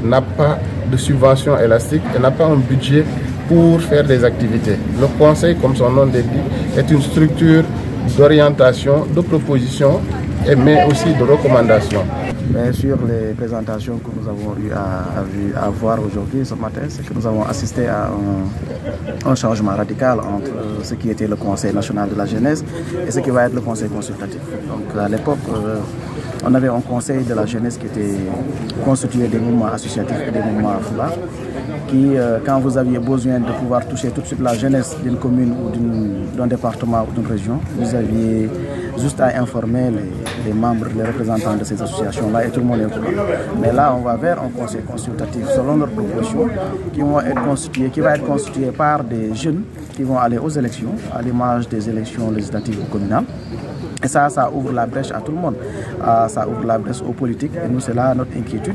n'a pas de subvention élastique et n'a pas un budget pour faire des activités. Le conseil, comme son nom l'indique, est une structure d'orientation, de proposition, mais aussi de recommandation. Bien sûr, les présentations que nous avons eu à voir aujourd'hui, ce matin, c'est que nous avons assisté à un changement radical entre ce qui était le Conseil national de la jeunesse et ce qui va être le Conseil consultatif. Donc à l'époque, on avait un Conseil de la jeunesse qui était constitué des mouvements associatifs et des mouvements foulard, qui, quand vous aviez besoin de pouvoir toucher tout de suite la jeunesse d'une commune ou d'un département ou d'une région, vous aviez juste à informer les membres, les représentants de ces associations-là et tout le monde est au courant. Mais là, on va vers un conseil consultatif selon leurs propositions qui va être constitué par des jeunes qui vont aller aux élections, à l'image des élections législatives ou communales. Et ça ouvre la brèche à tout le monde. Ça ouvre la brèche aux politiques. Et nous, c'est là notre inquiétude.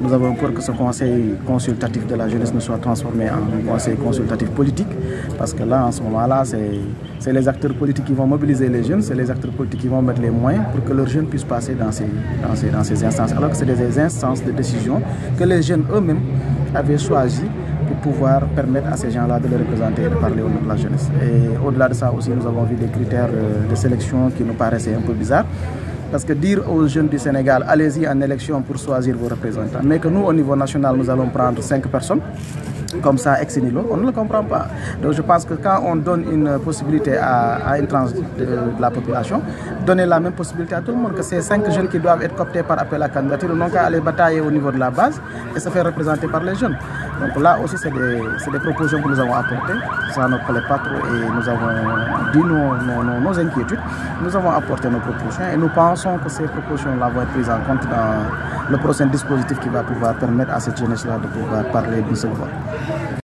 Nous avons peur que ce conseil consultatif de la jeunesse ne soit transformé en conseil consultatif politique. Parce que là, en ce moment-là, c'est les acteurs politiques qui vont mobiliser les jeunes, c'est les acteurs politiques qui vont mettre les moyens pour que leurs jeunes puissent passer dans ces instances. Alors que c'est des instances de décision que les jeunes eux-mêmes avaient choisies pour pouvoir permettre à ces gens-là de les représenter et de parler au nom de la jeunesse. Et au-delà de ça aussi, nous avons vu des critères de sélection qui nous paraissaient un peu bizarres. Parce que dire aux jeunes du Sénégal, allez-y en élection pour choisir vos représentants, mais que nous, au niveau national, nous allons prendre 5 personnes, comme ça, ex nihilo, on ne le comprend pas. Donc je pense que quand on donne une possibilité à une tranche de la population, donner la même possibilité à tout le monde, que ces 5 jeunes qui doivent être cooptés par appel à candidature n'ont qu'à aller batailler au niveau de la base et se faire représenter par les jeunes. Donc là aussi, c'est des propositions que nous avons apportées. Ça ne plaît pas trop et nous avons dit nos inquiétudes. Nous avons apporté nos propositions et nous pensons que ces propositions-là vont être prises en compte dans le prochain dispositif qui va pouvoir permettre à cette jeunesse-là de pouvoir parler d'une seule voix.